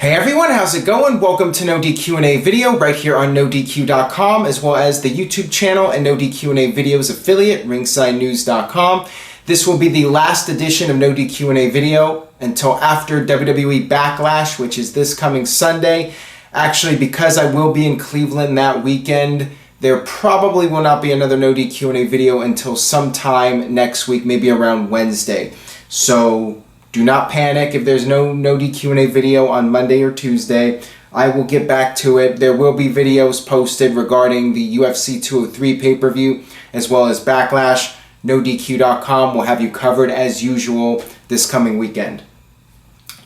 Hey everyone, how's it going? Welcome to NoDQ&A video right here on NoDQ.com, as well as the YouTube channel and NoDQ&A videos affiliate, ringsidenews.com. This will be the last edition of NoDQ&A video until after WWE Backlash, which is this coming Sunday. Actually, because I will be in Cleveland that weekend, there probably will not be another NoDQ&A video until sometime next week, maybe around Wednesday. So do not panic if there's no NoDQ&A video on Monday or Tuesday. I will get back to it. There will be videos posted regarding the UFC 203 pay-per-view as well as Backlash. NoDQ.com will have you covered as usual this coming weekend.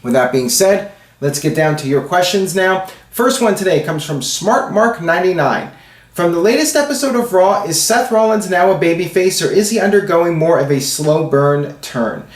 With that being said, let's get down to your questions now. First one today comes from SmartMark99. From the latest episode of Raw, is Seth Rollins now a babyface or is he undergoing more of a slow burn turn?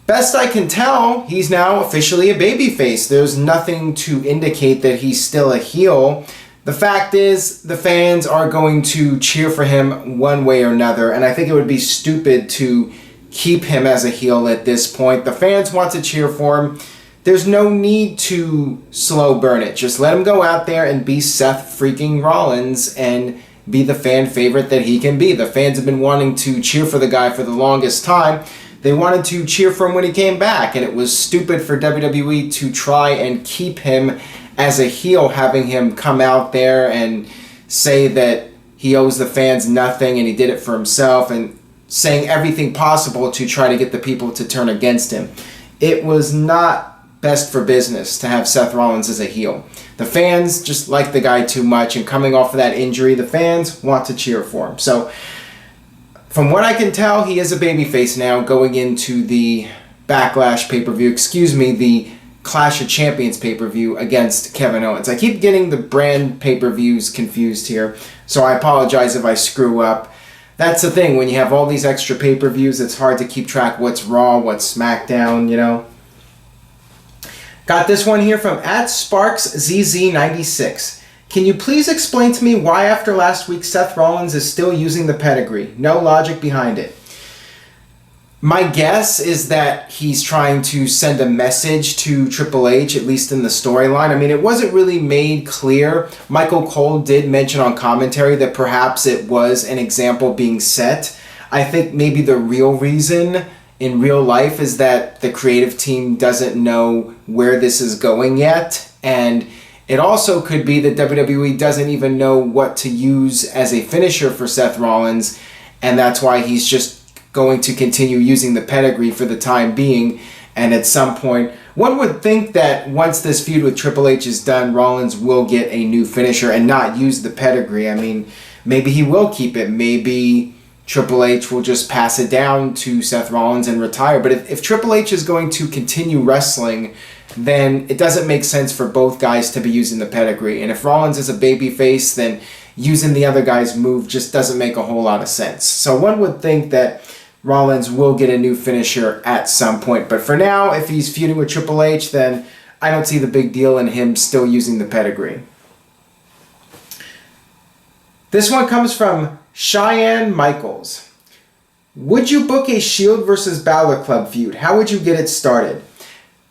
Best I can tell, he's now officially a babyface. There's nothing to indicate that he's still a heel. The fact is, the fans are going to cheer for him one way or another, and I think it would be stupid to keep him as a heel at this point. The fans want to cheer for him. There's no need to slow burn it. Just let him go out there and be Seth freaking Rollins and be the fan favorite that he can be. The fans have been wanting to cheer for the guy for the longest time. They wanted to cheer for him when he came back, and it was stupid for WWE to try and keep him as a heel, having him come out there and say that he owes the fans nothing and he did it for himself, and saying everything possible to try to get the people to turn against him. It was not best for business to have Seth Rollins as a heel. The fans just like the guy too much, and coming off of that injury, the fans want to cheer for him. So from what I can tell, he is a babyface now going into the Backlash pay-per-view, the Clash of Champions pay-per-view against Kevin Owens. I keep getting the brand pay-per-views confused here, so I apologize if I screw up. That's the thing, when you have all these extra pay-per-views, it's hard to keep track what's Raw, what's Smackdown, you know. Got this one here from @SparksZZ96. Can you please explain to me why after last week Seth Rollins is still using the pedigree? No logic behind it. My guess is that he's trying to send a message to Triple H, at least in the storyline. I mean, it wasn't really made clear. Michael Cole did mention on commentary that perhaps it was an example being set. I think maybe the real reason in real life is that the creative team doesn't know where this is going yet, and it also could be that WWE doesn't even know what to use as a finisher for Seth Rollins, and that's why he's just going to continue using the pedigree for the time being. And at some point, one would think that once this feud with Triple H is done, Rollins will get a new finisher and not use the pedigree. I mean, maybe he will keep it. Maybe Triple H will just pass it down to Seth Rollins and retire. But if Triple H is going to continue wrestling, then it doesn't make sense for both guys to be using the pedigree. And if Rollins is a babyface, then using the other guy's move just doesn't make a whole lot of sense. So one would think that Rollins will get a new finisher at some point. But for now, if he's feuding with Triple H, then I don't see the big deal in him still using the pedigree. This one comes from Cheyenne Michaels. Would you book a Shield versus Balor Club feud? How would you get it started?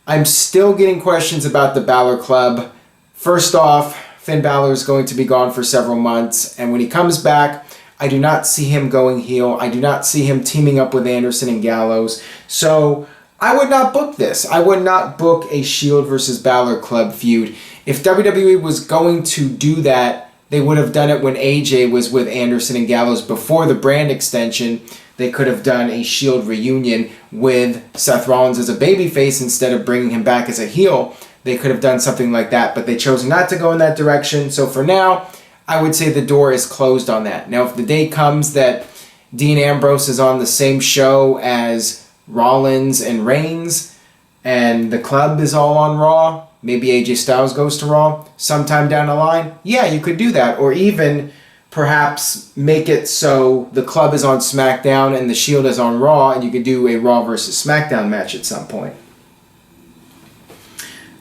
I'm still getting questions about the Balor Club. First off, Finn Balor is going to be gone for several months, and when he comes back, I do not see him going heel. I do not see him teaming up with Anderson and Gallows. So I would not book this. I would not book a Shield versus Balor Club feud. If WWE was going to do that, they would have done it when AJ was with Anderson and Gallows before the brand extension. They could have done a Shield reunion with Seth Rollins as a babyface instead of bringing him back as a heel. They could have done something like that, but they chose not to go in that direction. So for now, I would say the door is closed on that. Now, if the day comes that Dean Ambrose is on the same show as Rollins and Reigns, and the club is all on Raw, maybe AJ Styles goes to Raw sometime down the line, yeah, you could do that. Or even perhaps make it so the club is on SmackDown and the Shield is on Raw, and you could do a Raw versus SmackDown match at some point.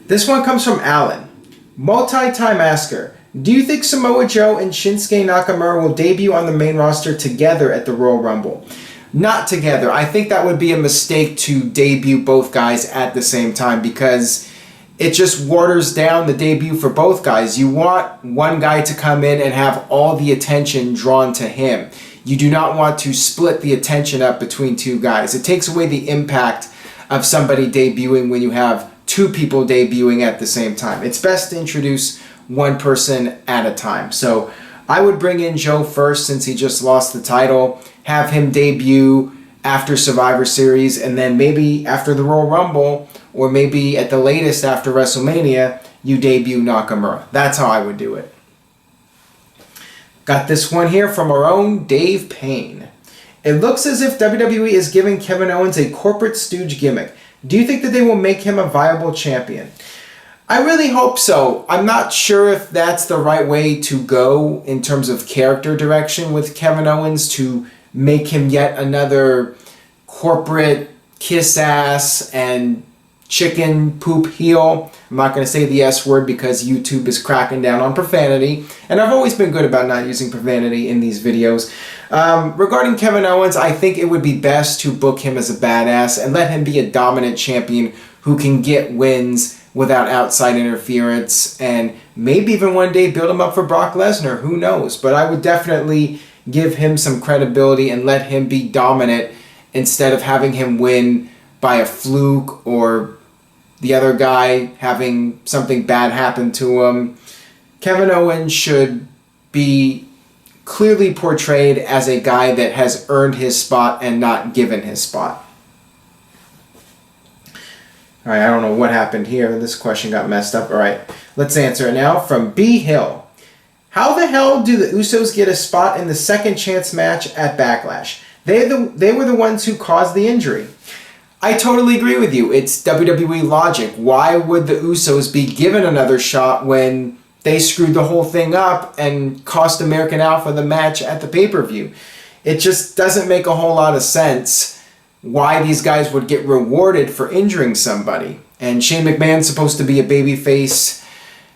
This one comes from Alan. Multi-time asker. Do you think Samoa Joe and Shinsuke Nakamura will debut on the main roster together at the Royal Rumble? Not together. I think that would be a mistake to debut both guys at the same time, because it just waters down the debut for both guys. You want one guy to come in and have all the attention drawn to him. You do not want to split the attention up between two guys. It takes away the impact of somebody debuting when you have two people debuting at the same time. It's best to introduce one person at a time. So I would bring in Joe first since he just lost the title, have him debut after Survivor Series, and then maybe after the Royal Rumble, or maybe at the latest after WrestleMania, you debut Nakamura. That's how I would do it. Got this one here from our own Dave Payne. It looks as if WWE is giving Kevin Owens a corporate stooge gimmick. Do you think that they will make him a viable champion? I really hope so. I'm not sure if that's the right way to go in terms of character direction with Kevin Owens, to make him yet another corporate kiss ass and chicken poop heel. I'm not going to say the S word because YouTube is cracking down on profanity, and I've always been good about not using profanity in these videos. Regarding Kevin Owens, I think it would be best to book him as a badass and let him be a dominant champion who can get wins without outside interference, and maybe even one day build him up for Brock Lesnar. Who knows? But I would definitely give him some credibility and let him be dominant instead of having him win by a fluke or the other guy having something bad happen to him. Kevin Owens should be clearly portrayed as a guy that has earned his spot and not given his spot. All right, I don't know what happened here. This question got messed up. All right, let's answer it now from B. Hill. How the hell do the Usos get a spot in the second chance match at Backlash? They were the ones who caused the injury. I totally agree with you. It's WWE logic. Why would the Usos be given another shot when they screwed the whole thing up and cost American Alpha the match at the pay-per-view? It just doesn't make a whole lot of sense why these guys would get rewarded for injuring somebody. And Shane McMahon's supposed to be a babyface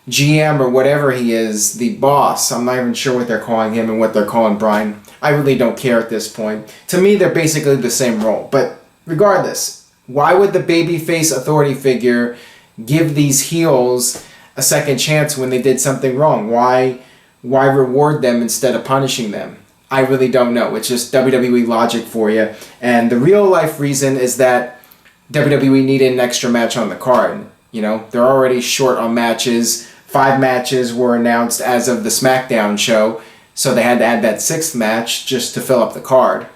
GM or whatever he is, the boss. I'm not even sure what they're calling him and what they're calling Brian. I really don't care at this point. To me, they're basically the same role. But regardless, why would the babyface authority figure give these heels a second chance when they did something wrong? Why reward them instead of punishing them? I really don't know. It's just WWE logic for you. And the real life reason is that WWE needed an extra match on the card. You know, they're already short on matches. 5 matches were announced as of the Smackdown show, so they had to add that 6th match just to fill up the card.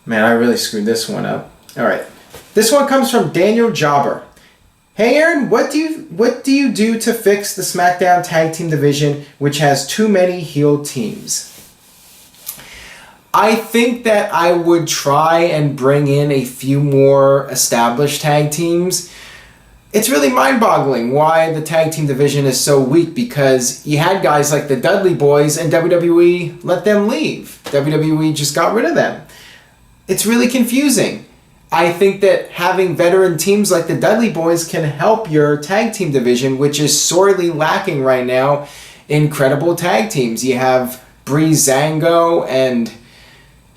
Man, I really screwed this one up. All right. This one comes from Daniel Jobber. Hey Aaron, what do you do to fix the SmackDown Tag Team division, which has too many heel teams? I think that I would try and bring in a few more established tag teams. It's really mind-boggling why the tag team division is so weak, because you had guys like the Dudley Boys and WWE let them leave. WWE just got rid of them. It's really confusing. I think that having veteran teams like the Dudley Boys can help your tag team division, which is sorely lacking right now in credible tag teams. You have Breezango and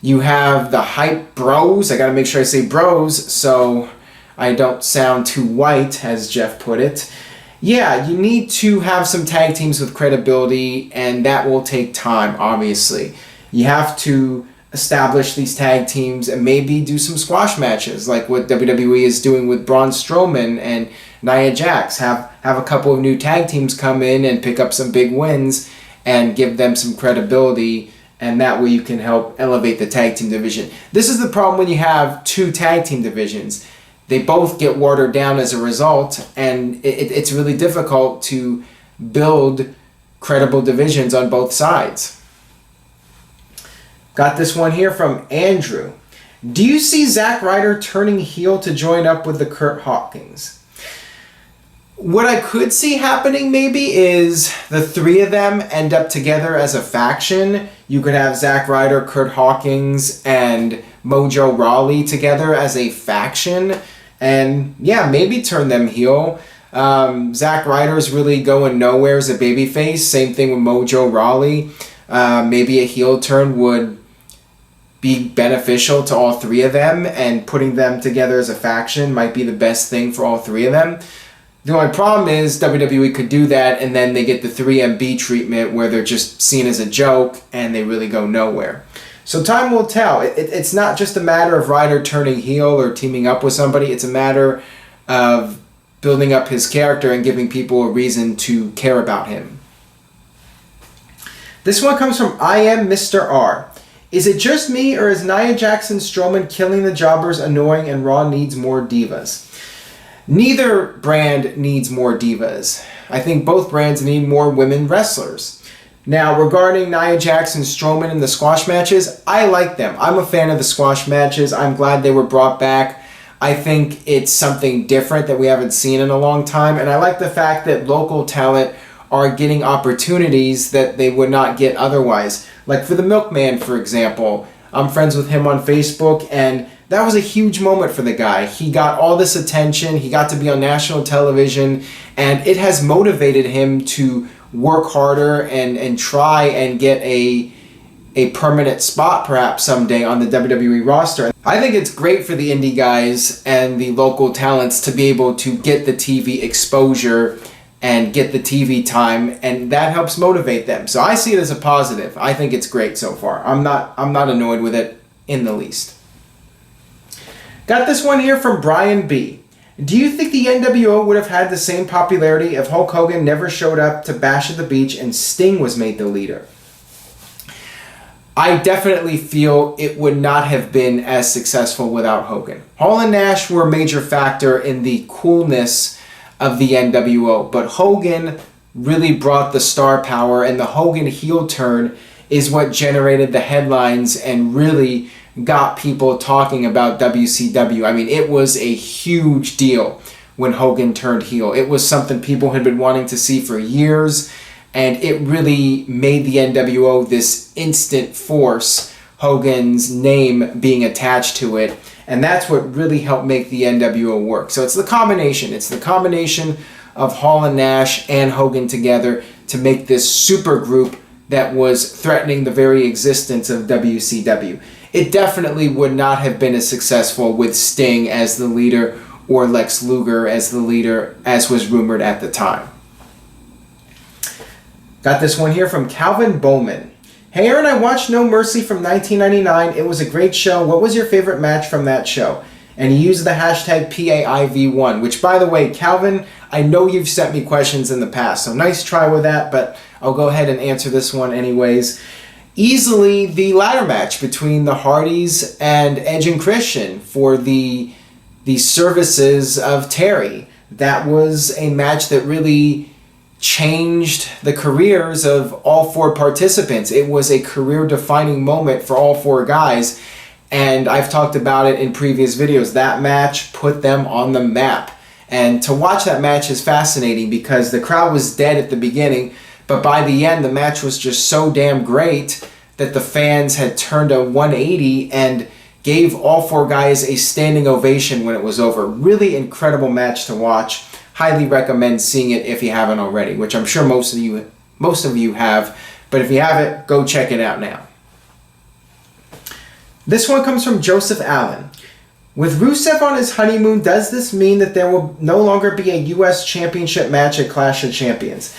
you have the Hype Bros. I gotta make sure I say bros so I don't sound too white, as Jeff put it. Yeah, you need to have some tag teams with credibility, and that will take time, obviously. You have to establish these tag teams and maybe do some squash matches like what WWE is doing with Braun Strowman and Nia Jax. Have a couple of new tag teams come in and pick up some big wins and give them some credibility, and that way you can help elevate the tag team division. This is the problem when you have 2 tag team divisions. They both get watered down as a result, and it's really difficult to build credible divisions on both sides. Got this one here from Andrew. Do you see Zack Ryder turning heel to join up with the Curt Hawkins? What I could see happening maybe is the 3 of them end up together as a faction. You could have Zack Ryder, Curt Hawkins, and Mojo Rawley together as a faction. And yeah, maybe turn them heel. Zack Ryder's really going nowhere as a babyface. Same thing with Mojo Rawley. Maybe a heel turn would be beneficial to all three of them, and putting them together as a faction might be the best thing for all three of them. The only problem is WWE could do that and then they get the 3MB treatment where they're just seen as a joke and they really go nowhere. So time will tell. It's not just a matter of Ryder turning heel or teaming up with somebody. It's a matter of building up his character and giving people a reason to care about him. This one comes from I Am Mr. R. Is it just me, or is Nia Jackson Strowman killing the jobbers annoying and Raw needs more divas? Neither brand needs more divas. I think both brands need more women wrestlers. Now, regarding Nia Jax and Strowman in the squash matches, I like them. I'm a fan of the squash matches. I'm glad they were brought back. I think it's something different that we haven't seen in a long time. And I like the fact that local talent are getting opportunities that they would not get otherwise. Like for the Milkman, for example. I'm friends with him on Facebook, and that was a huge moment for the guy. He got all this attention. He got to be on national television, and it has motivated him to work harder and try and get a permanent spot perhaps someday on the WWE roster. I think it's great for the indie guys and the local talents to be able to get the TV exposure and get the TV time, and that helps motivate them. So I see it as a positive. I think it's great so far. I'm not annoyed with it in the least. Got this one here from Brian B. Do you think the NWO would have had the same popularity if Hulk Hogan never showed up to Bash at the Beach and Sting was made the leader? I definitely feel it would not have been as successful without Hogan. Hall and Nash were a major factor in the coolness of the NWO, but Hogan really brought the star power, and the Hogan heel turn is what generated the headlines and really got people talking about WCW. I mean, it was a huge deal when Hogan turned heel. It was something people had been wanting to see for years, and it really made the NWO this instant force, Hogan's name being attached to it, and that's what really helped make the NWO work. So it's the combination. It's the combination of Hall and Nash and Hogan together to make this super group that was threatening the very existence of WCW. It definitely would not have been as successful with Sting as the leader or Lex Luger as the leader, as was rumored at the time. Got this one here from Calvin Bowman. Hey Aaron, I watched No Mercy from 1999. It was a great show. What was your favorite match from that show? And he used the hashtag PAIV1, which, by the way, Calvin, I know you've sent me questions in the past, so nice try with that, but I'll go ahead and answer this one anyways. Easily the ladder match between the Hardys and Edge and Christian for the services of Terry. That was a match that really changed the careers of all four participants. It was a career-defining moment for all four guys, and I've talked about it in previous videos. That match put them on the map, and to watch that match is fascinating because the crowd was dead at the beginning, but by the end the match was just so damn great that the fans had turned a 180 and gave all four guys a standing ovation when it was over. Really incredible match to watch. Highly recommend seeing it if you haven't already, which I'm sure most of you have, but if you haven't, go check it out now. This one comes from Joseph Allen. With Rusev on his honeymoon, does this mean that there will no longer be a U.S. Championship match at Clash of Champions?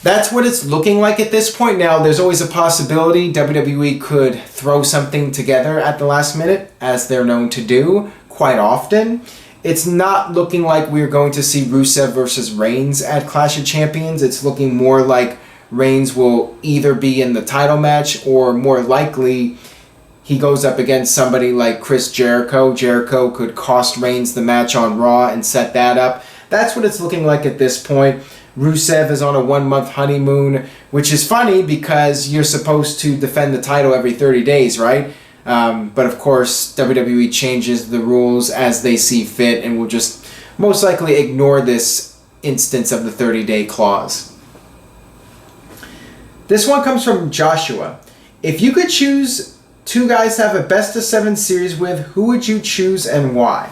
That's what it's looking like at this point. Now, there's always a possibility WWE could throw something together at the last minute, as they're known to do quite often. It's not looking like we're going to see Rusev versus Reigns at Clash of Champions. It's looking more like Reigns will either be in the title match or more likely he goes up against somebody like Chris Jericho. Jericho could cost Reigns the match on Raw and set that up. That's what it's looking like at this point. Rusev is on a 1-month honeymoon, which is funny because you're supposed to defend the title every 30 days, right? But of course, WWE changes the rules as they see fit and will just most likely ignore this instance of the 30-day clause. This one comes from Joshua. If you could choose two guys to have a best of 7 series with, who would you choose and why?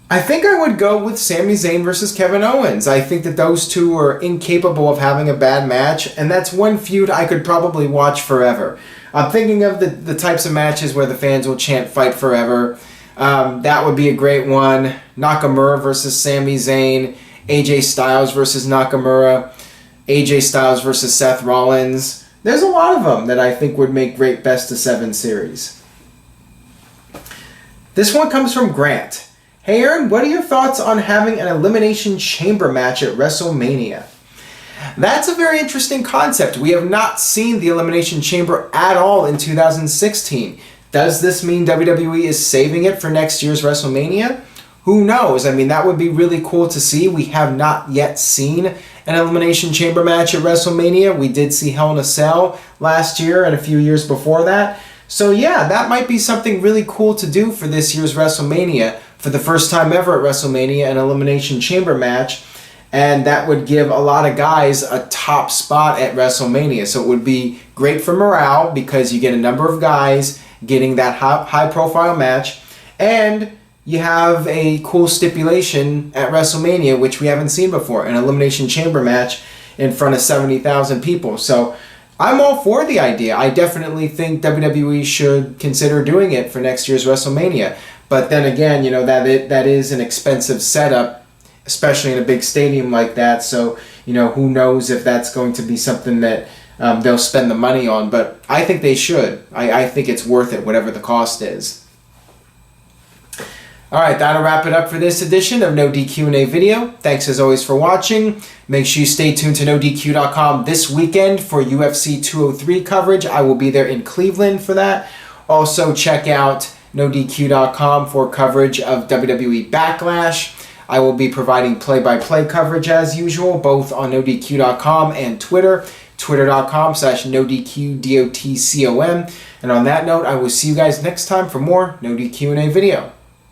I think I would go with Sami Zayn versus Kevin Owens. I think that those two are incapable of having a bad match, and that's one feud I could probably watch forever. I'm thinking of the types of matches where the fans will chant "Fight Forever." That would be a great one. Nakamura versus Sami Zayn, AJ Styles versus Nakamura, AJ Styles versus Seth Rollins. There's a lot of them that I think would make great best of 7 series. This one comes from Grant. Hey Aaron, what are your thoughts on having an Elimination Chamber match at WrestleMania? That's a very interesting concept. We have not seen the Elimination Chamber at all in 2016. Does this mean WWE is saving it for next year's WrestleMania? Who knows? I mean, that would be really cool to see. We have not yet seen an Elimination Chamber match at WrestleMania. We did see Hell in a Cell last year and a few years before that. So yeah, that might be something really cool to do for this year's WrestleMania. For the first time ever at WrestleMania, an Elimination Chamber match. And that would give a lot of guys a top spot at WrestleMania. So it would be great for morale because you get a number of guys getting that high profile match. And you have a cool stipulation at WrestleMania, which we haven't seen before. An Elimination Chamber match in front of 70,000 people. So I'm all for the idea. I definitely think WWE should consider doing it for next year's WrestleMania. But then again, you know, that is an expensive setup, especially in a big stadium like that. So, you know, who knows if that's going to be something that they'll spend the money on. But I think they should. I think it's worth it, whatever the cost is. All right, that'll wrap it up for this edition of No DQ&A video. Thanks as always for watching. Make sure you stay tuned to NoDQ.com this weekend for UFC 203 coverage. I will be there in Cleveland for that. Also, check out NoDQ.com for coverage of WWE Backlash. I will be providing play-by-play coverage as usual, both on NoDQ.com and Twitter. Twitter.com/NoDQDOTCOM. And on that note, I will see you guys next time for more No DQ&A video.